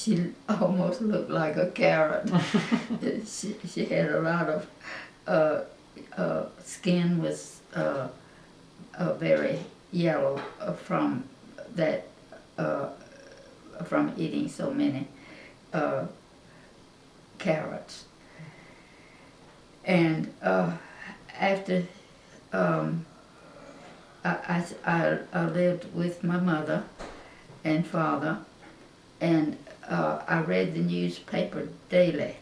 she almost looked like a carrot. She had a lot of skin was very yellow from that from eating so many carrots. And after I lived with my mother and father, and I read the newspaper daily,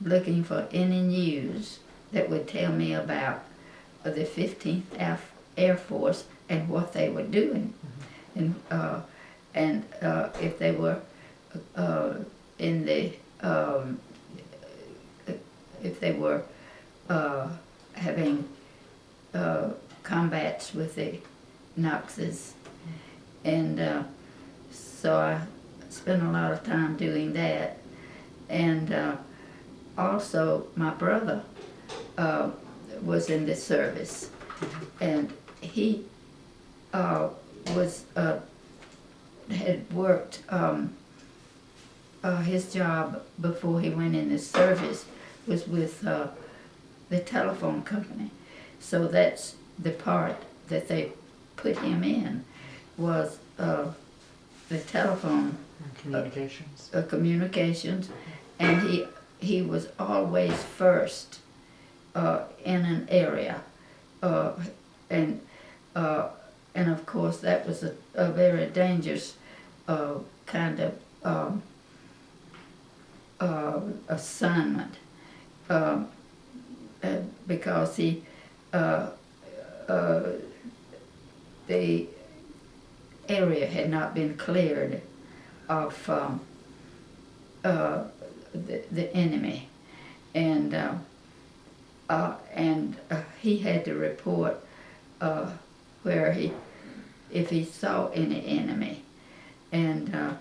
looking for any news that would tell me about the 15th Air Force and what they were doing, and if they were in the if they were having combats with the Nazis. And so I spent a lot of time doing that. And also my brother was in the service, and he had worked his job before he went in the service was with the telephone company. So that's the part that they put him in, was the telephone communications, and he was always first in an area, and of course that was a very dangerous kind of assignment, because he the area had not been cleared of the enemy, and he had to report where if he saw any enemy, and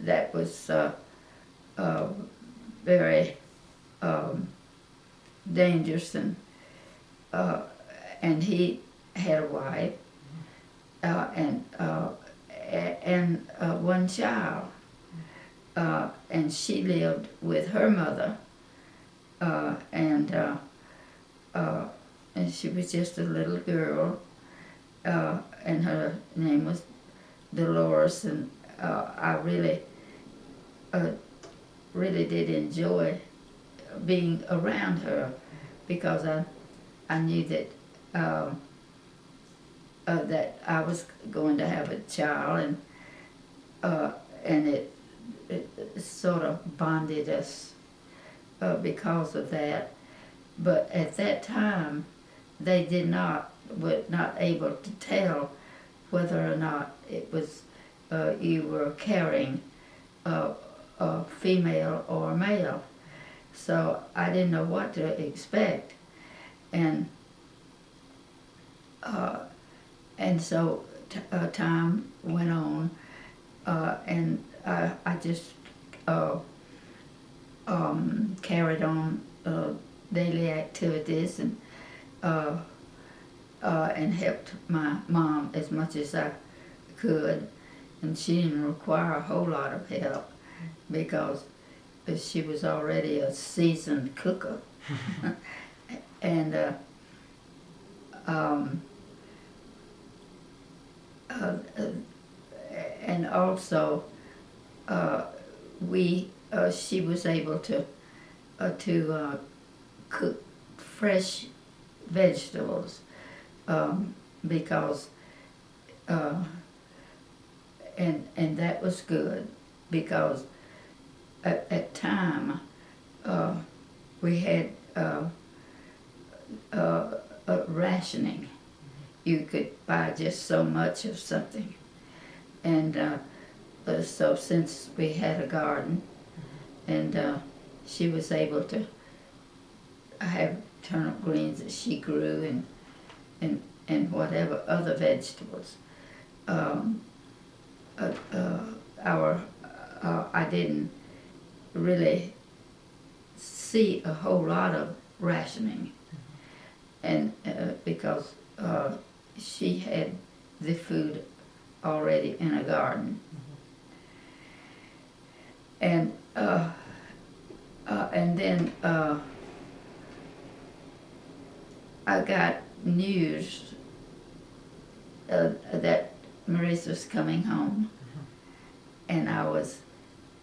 that was very dangerous, and he had a wife and one child, and she lived with her mother, and she was just a little girl, and her name was Dolores, and I really did enjoy being around her, because I knew that that I was going to have a child, and it sort of bonded us because of that. But at that time, they were not able to tell whether or not it was you were carrying a female or male. So I didn't know what to expect, and so time went on, and I just carried on daily activities, and helped my mom as much as I could, and she didn't require a whole lot of help because she was already a seasoned cooker. And and also she was able to cook fresh vegetables, because and that was good, because at time we had rationing. You could buy just so much of something, and so since we had a garden, and she was able to have turnip greens that she grew, and whatever other vegetables. I didn't really see a whole lot of rationing, and because she had the food already in a garden. And then I got news that Maurice was coming home, and I was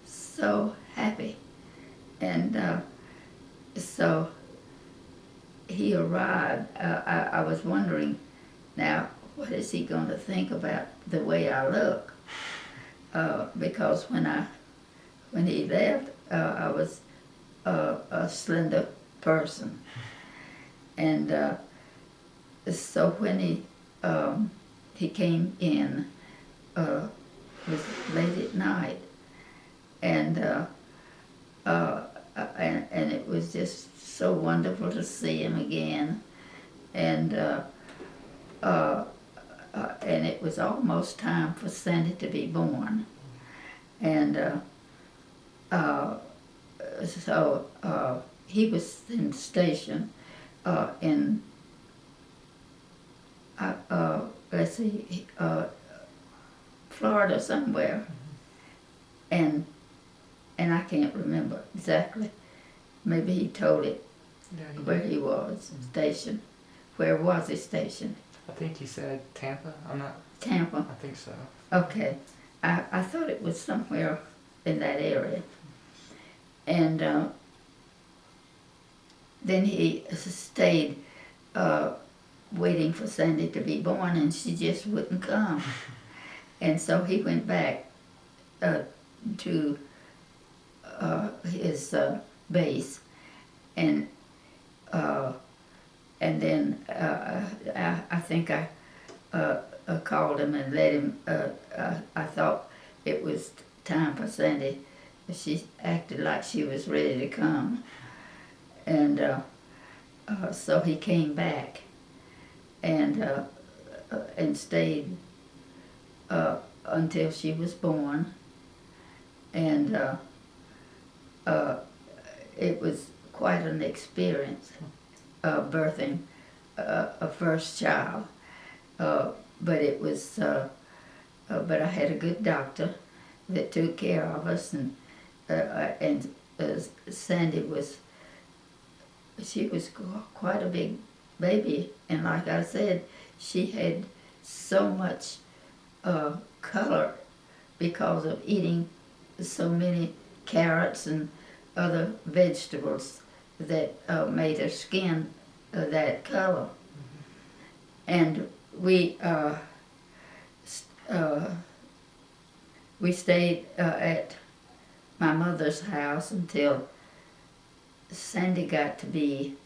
so happy. And so he arrived. I was wondering, now, what is he going to think about the way I look? Because when he left, I was a slender person. And so when he came in, it was late at night, and it was just so wonderful to see him again. And it was almost time for Sandie to be born. And so he was in the station in, let's see, Florida somewhere. And I can't remember exactly. Maybe he told it where he was stationed. Where was he stationed? I think he said Tampa. I'm not. Tampa. I think so. Okay. I thought it was somewhere in that area. And then he stayed waiting for Sandie to be born, and she just wouldn't come. And so he went back to his base, and then I think I called him and let him. I thought it was time for Sandie. She acted like she was ready to come, and so he came back and stayed until she was born, and it was quite an experience birthing a first child, but it was but I had a good doctor that took care of us, and Sandie was quite a big baby, and like I said, she had so much color because of eating so many carrots and other vegetables that made her skin that color. And we stayed at my mother's house until Sandie got to be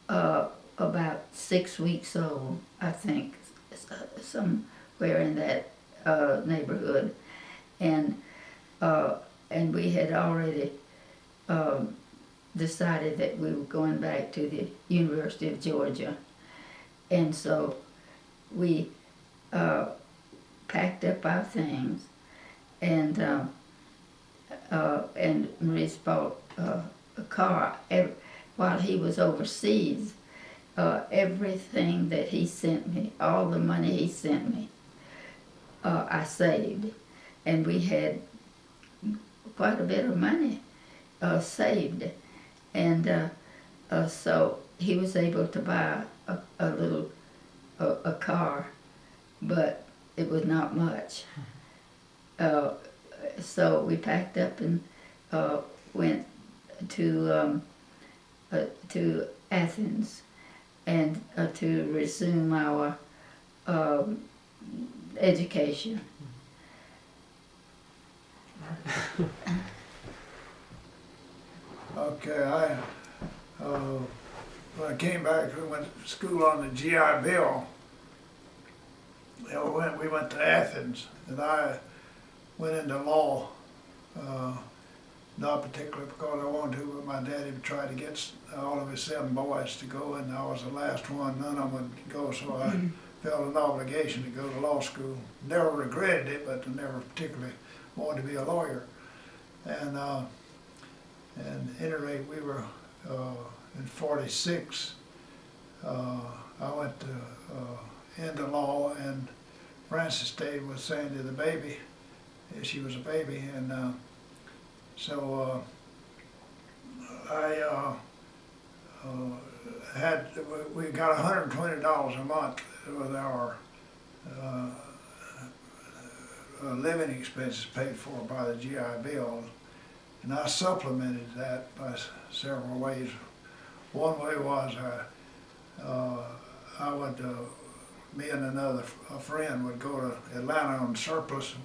about 6 weeks old, I think, somewhere in that neighborhood, and we had already decided that we were going back to the University of Georgia, and so we packed up our things, and Maurice bought a car. While he was overseas, everything that he sent me, all the money he sent me, I saved, and we had quite a bit of money saved, and so he was able to buy a little car, but it was not much. So we packed up and went to Athens, and to resume our education. Okay, when I came back, we went to school on the GI Bill. We went to Athens, and I went into law. Not particularly because I wanted to, but my daddy tried to get all of his 7 boys to go, and I was the last one. None of them would go, so I felt an obligation to go to law school. Never regretted it, but I never particularly wanted to be a lawyer. And at any rate, we were in '46. I went into law, and Frances stayed with Sandie the baby. She was a baby, and so I we got $120 a month with our uh, living expenses paid for by the GI Bill, and I supplemented that by several ways. One way was I would, me and a friend would go to Atlanta on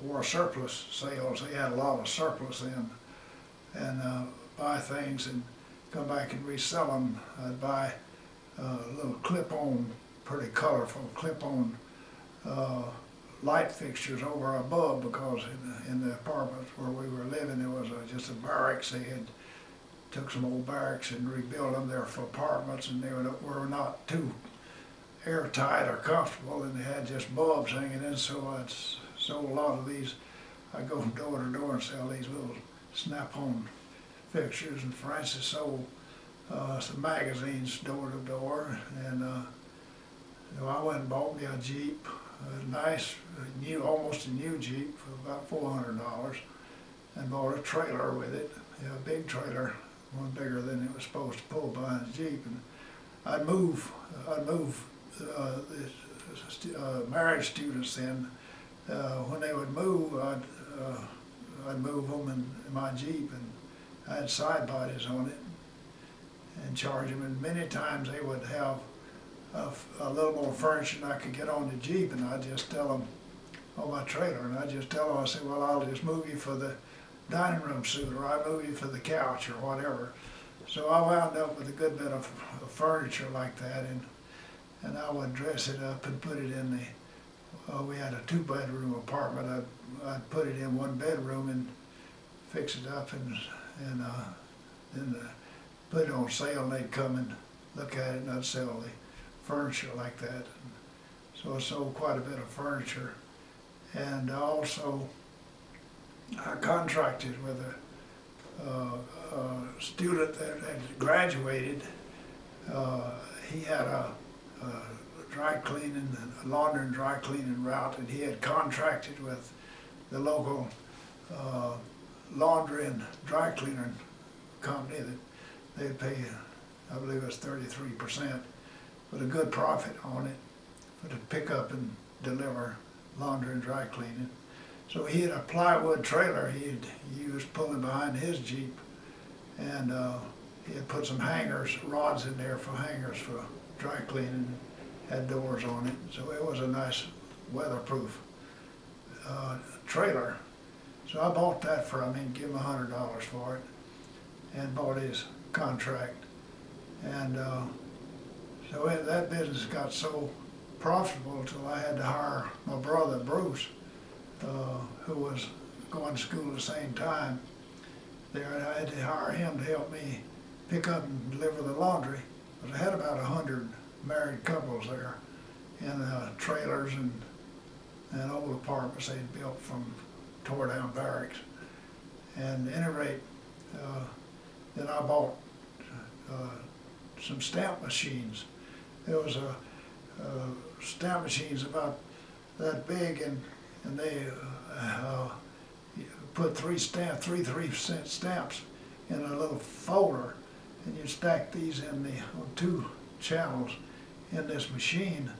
war surplus sales. They had a lot of surplus in, and buy things and come back and resell them. I'd buy little clip-on, pretty colorful clip-on light fixtures over above, because in the apartments where we were living there was just a barracks. They had took some old barracks and rebuilt them there for apartments, and they were not too airtight or comfortable, and they had just bulbs hanging in, so I'd sold a lot of these. I'd go from door to door and sell these little snap-on fixtures, and Frances sold some magazines door to door, and so I went and bought me a Jeep, a nice, new, almost a new Jeep for about $400, and bought a trailer with it, a big trailer, one bigger than it was supposed to pull behind the Jeep, and I'd move marriage students in. When they would move, I'd move them in my Jeep, and I had side bodies on it, and charge them. And many times they would have a little more furniture than I could get on the Jeep, and I'd just tell them, on my trailer, and I'd just tell them, I said, well, I'll just move you for the dining room suite, or I move you for the couch, or whatever. So I wound up with a good bit of furniture like that, and I would dress it up and put it in the, we had a 2-bedroom apartment. I'd put it in 1 bedroom and fix it up, and then put it on sale, and they'd come and look at it, and I'd sell the furniture like that. And so I sold quite a bit of furniture, and also I contracted with a student that had graduated. He had a dry cleaning, a laundry and dry cleaning route, and he had contracted with the local laundry and dry cleaner company that they'd pay, I believe it was 33%, with a good profit on it, for to pick up and deliver laundry and dry cleaning. So he had a plywood trailer he used pulling behind his Jeep, and he had put some hangers, rods in there for hangers for dry cleaning, had doors on it, so it was a nice weatherproof trailer. So I bought that from him, gave him $100 for it, and bought his contract. And so that business got so profitable until I had to hire my brother Bruce, who was going to school at the same time there, and I had to hire him to help me pick up and deliver the laundry. But I had about 100 married couples there in trailers and old apartments they'd built from tore down barracks. And at any rate, then I bought some stamp machines. There was a stamp machines about that big, and they put 3-cent stamps in a little folder, and you stack these in on 2 channels in this machine,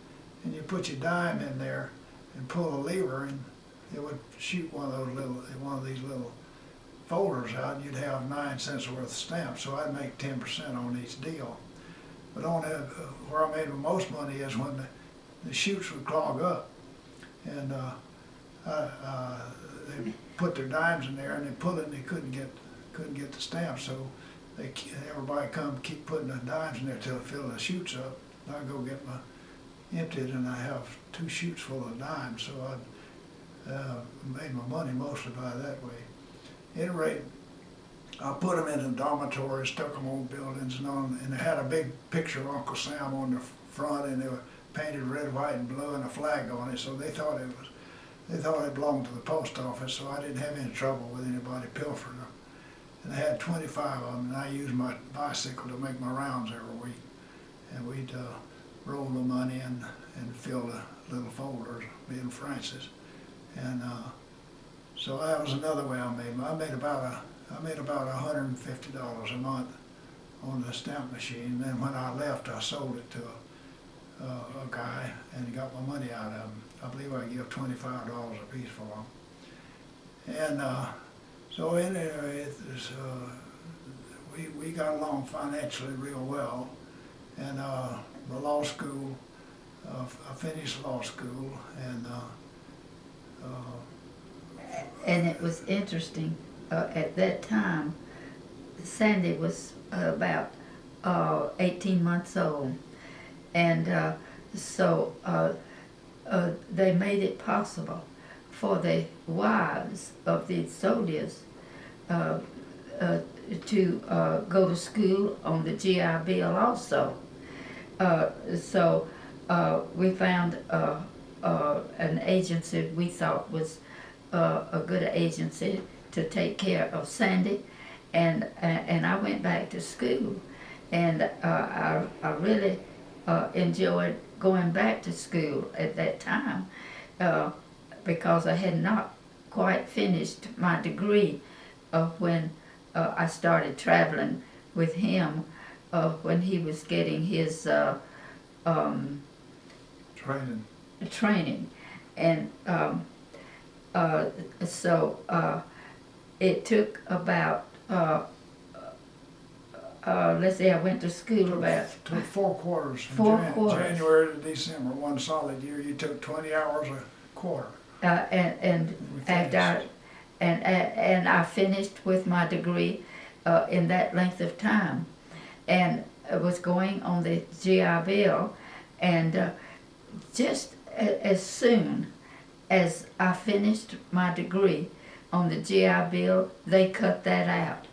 and you put your dime in there and pull a lever, and it would shoot one of these little folders out, and you'd have 9 cents worth of stamps. So I'd make 10% on each deal. But where I made the most money is when the chutes would clog up, and they put their dimes in there, and they pull it, and they couldn't get the stamps. So everybody keep putting the dimes in there till it filled the chutes up. And I go get my emptied, and I have 2 chutes full of dimes. So I made my money mostly by that way. At any rate, I put them in a dormitory, stuck them on buildings and they had a big picture of Uncle Sam on the front, and they were painted red, white, and blue, and a flag on it. So they thought it belonged to the post office. So I didn't have any trouble with anybody pilfering them. And they had 25 of them, and I used my bicycle to make my rounds every week. And we'd roll the money and fill the little folders, me and Francis. And so that was another way I made. I made about $150 a month on the stamp machine. Then when I left, I sold it to a guy and got my money out of him. I believe I give $25 a piece for them. And so anyway, we got along financially real well. And the law school, I finished law school, And it was interesting, at that time, Sandie was about 18 months old. And so they made it possible for the wives of the soldiers to go to school on the GI Bill also. So we found an agency we thought was a good agency to take care of Sandie, and I went back to school, and I really enjoyed going back to school at that time because I had not quite finished my degree when I started traveling with him when he was getting his training. And so it took about let's see, I went to school about took 4 quarters from 4 quarters. January to December, one solid year. You took 20 hours a quarter. And after I finished with my degree in that length of time, and I was going on the GI Bill, and just as soon as I finished my degree on the GI Bill, they cut that out.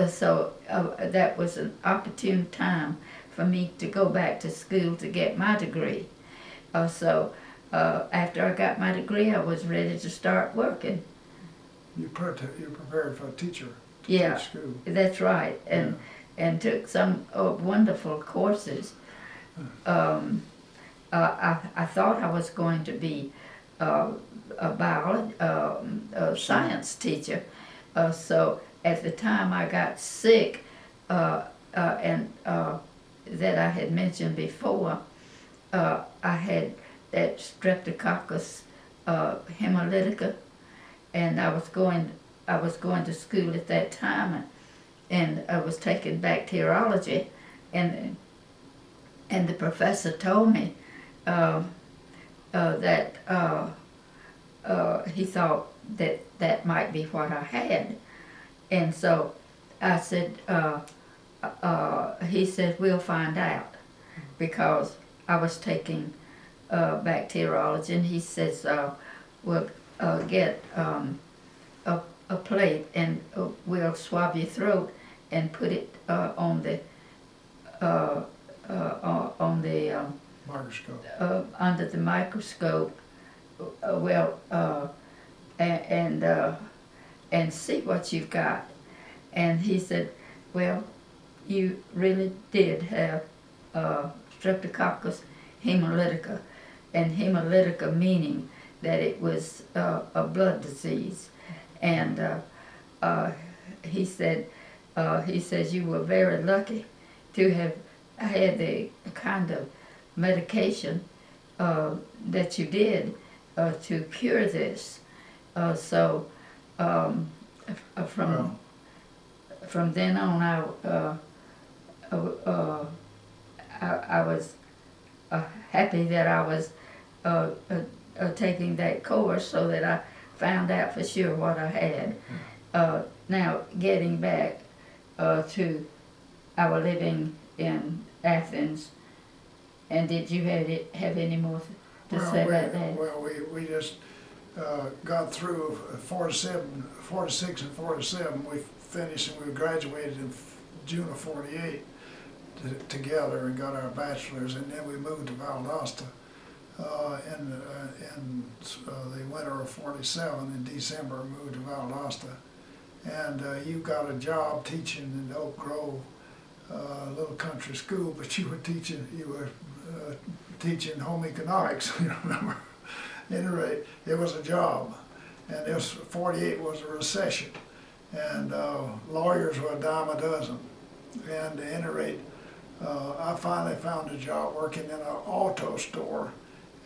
So that was an opportune time for me to go back to school to get my degree. So after I got my degree, I was ready to start working. You prepared for a teacher to Yeah, teach school. that's right, and took some wonderful courses. I thought I was going to be a science teacher. So at the time I got sick, and that I had mentioned before, I had that Streptococcus hemolytica, and I was going to school at that time, and I was taking bacteriology, and the professor told me that he thought that might be what I had. And so I said, he said, we'll find out, because I was taking bacteriology, and he says, we'll get a plate, and we'll swab your throat and put it on the Microscope. under the microscope, and see what you've got. And he said, well, you really did have Streptococcus hemolytica, and hemolytica meaning that it was a blood disease. And he says you were very lucky to have had the kind of medication that you did to cure this. So from then on, I was happy that I was taking that course, so that I found out for sure what I had. Now, getting back to our living in Athens, and did you have any more to say about that? Well, we just got through 46 and 47. We finished and we graduated in June of 48 together and got our bachelor's, and then we moved to Valdosta in the winter of 47. In December, we moved to Valdosta. And you got a job teaching in Oak Grove, a little country school, but you were teaching home economics, you remember? At any rate, it was a job. And this 48 was a recession. And lawyers were a dime a dozen. And at any rate, I finally found a job working in an auto store.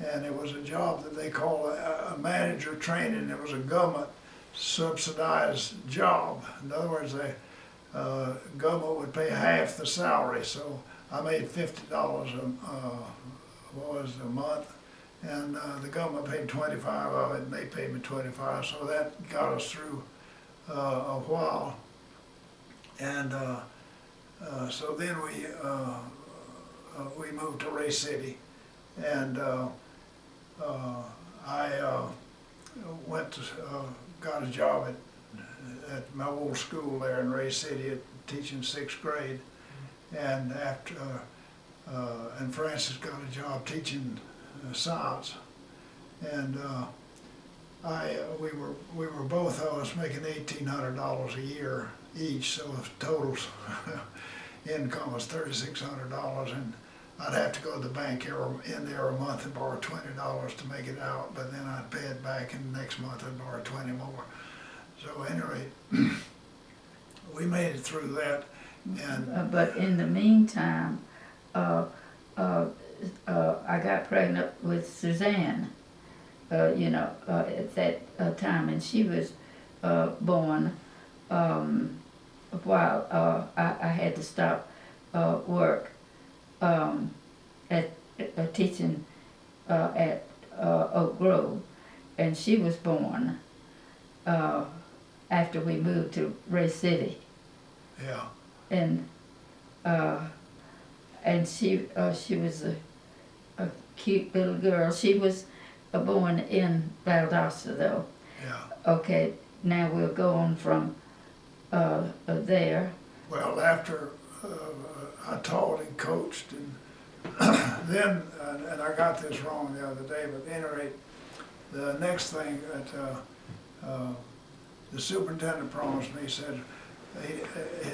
And it was a job that they call a manager training. It was a government subsidized job. In other words, the government would pay half the salary. So I made $50 a month, and the government paid 25 of it, and they paid me 25. So that got us through a while. And so then we moved to Ray City, and I went to got a job at my old school there in Ray City, teaching 6th grade, and after and Francis got a job teaching science, and we were both of us making $1,800 a year each, so the total income was $3,600, and I'd have to go to the bank in there a month and borrow $20 to make it out, but then I'd pay it back, and the next month I'd borrow 20 more. So at any rate, we made it through that. And but in the meantime, I got pregnant with Suzanne, at that time, and she was born while I had to stop work at teaching at Oak Grove, and she was born after we moved to Ray City. yeah, And she was a cute little girl. She was born in Valdosta, though. yeah. Okay, now we'll go on from there. Well, after I taught and coached, and then, and I got this wrong the other day, but at any rate, the next thing that the superintendent promised me, said,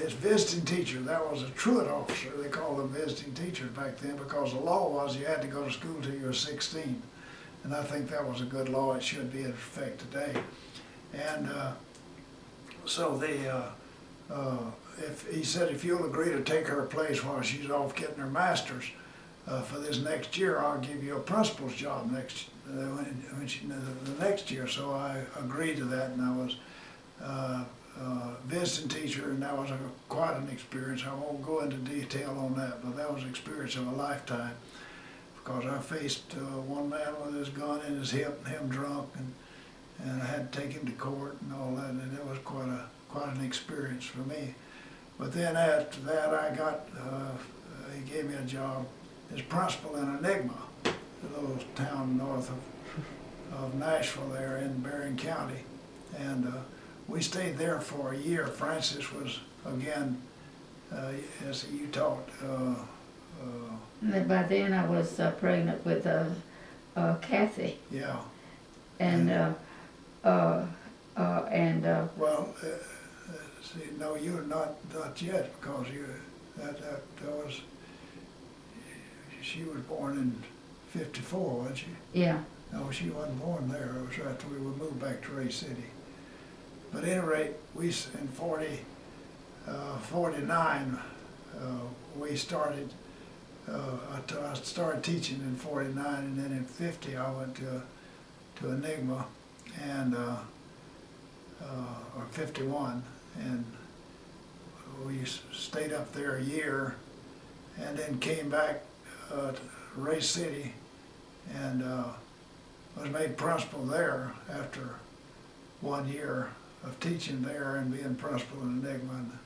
his visiting teacher, that was a truant officer, they called them visiting teachers back then, because the law was you had to go to school till you were 16. And I think that was a good law, it should be in effect today. And so he said, if you'll agree to take her place while she's off getting her master's for this next year, I'll give you a principal's job the next year. So I agreed to that, and I was visiting teacher, and that was quite an experience. I won't go into detail on that, but that was an experience of a lifetime, because I faced one man with his gun in his hip, him drunk, and I had to take him to court and all that, and it was quite an experience for me. But then after that, he gave me a job as principal in Enigma, a little town north of Nashville there in Berrien County, and we stayed there for a year. Francis was, again, as you taught. By then I was pregnant with Kathy. Yeah. And well, see, no, you're not yet, because that was, she was born in '54, wasn't she? yeah. No, she wasn't born there. It was after we would move back to Ray City. But at any rate, in 49, we started, I started teaching in 49, and then in 50 I went to Enigma, and or 51, and we stayed up there a year, and then came back to Ray City, and was made principal there after 1 year of teaching there and being principal in Enigma. And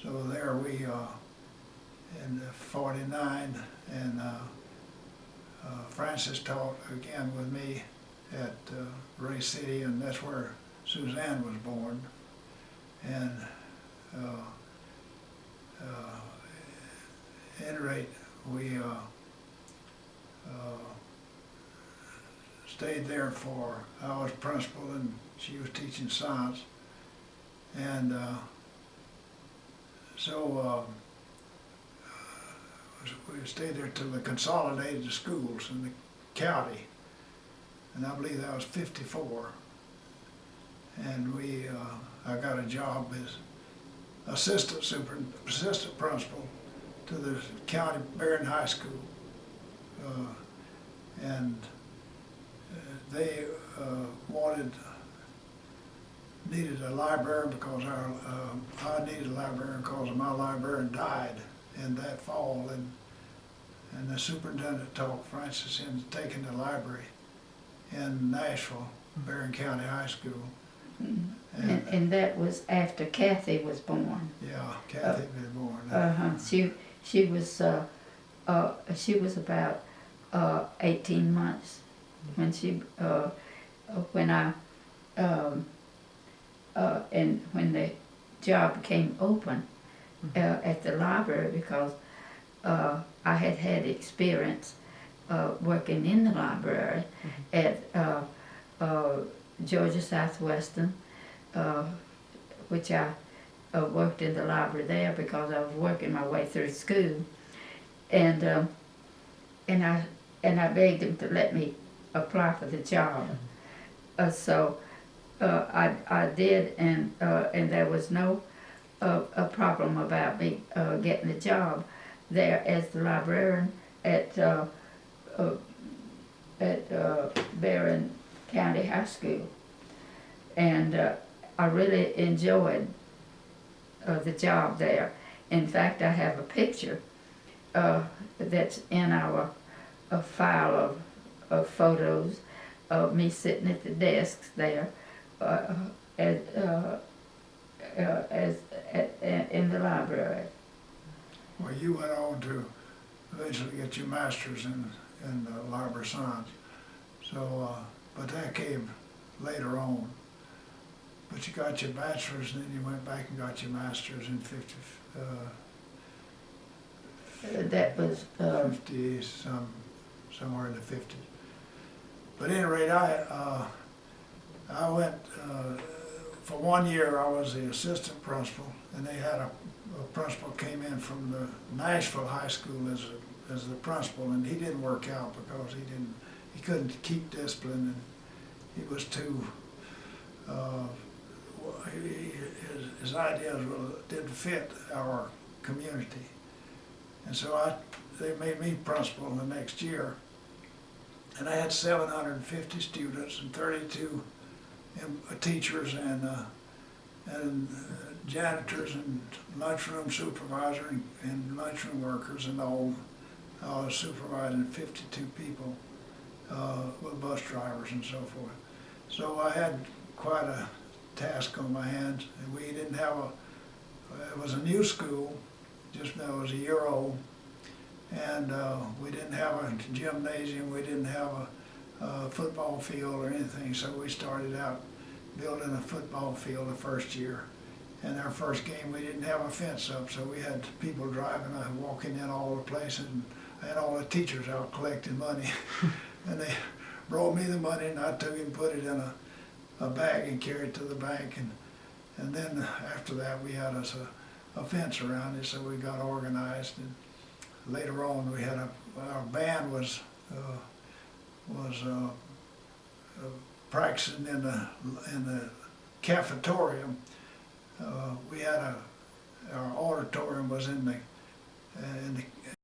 so there we, in 49, and Francis taught again with me at Ray City, and that's where Suzanne was born. And at any rate, we stayed there I was principal and she was teaching science. And so we stayed there till they consolidated the schools in the county. And I believe that was 54. And I got a job as assistant principal to the county Barron High School. And they needed a librarian because I needed a librarian because my librarian died in that fall, and the superintendent talked Francis into taking the library in Nashville, Barron County High School. And that was after Kathy was born. Yeah, Kathy was born. She was about 18 months when when the job came open at the library, because I had experience working in the library at Georgia Southwestern, which I worked in the library there because I was working my way through school, and I begged him to let me apply for the job. So I did, and there was no a problem about me getting the job there as the librarian at Barron County High School, and I really enjoyed the job there. In fact, I have a picture that's in our file of photos of me sitting at the desks there in the library. Well, you went on to eventually get your master's in library science. So, but that came later on. But you got your bachelor's, and then you went back and got your master's in 50. That was 50 somewhere in the 50s. But at any rate, I went for 1 year. I was the assistant principal, and they had a principal came in from the Nashville High School as the principal, and he didn't work out because he couldn't keep discipline, and he was too. His ideas really didn't fit our community, and so they made me principal the next year, and I had 750 students and 32 teachers and janitors and lunchroom supervisor and lunchroom workers, and all. I was supervising 52 people with bus drivers and so forth. So I had quite a task on my hands, and we didn't have it was a new school, just now it was a year old, and we didn't have a gymnasium, we didn't have a football field or anything, so we started out building a football field the first year. And our first game, we didn't have a fence up, so we had people driving, walking in all the places, and I had all the teachers out collecting money. And they brought me the money, and I took it and put it in a bag and carried it to the bank. And then after that, we had us a fence around it, so we got organized. And later on, we had our band was practicing in the cafetorium. We had our auditorium was in the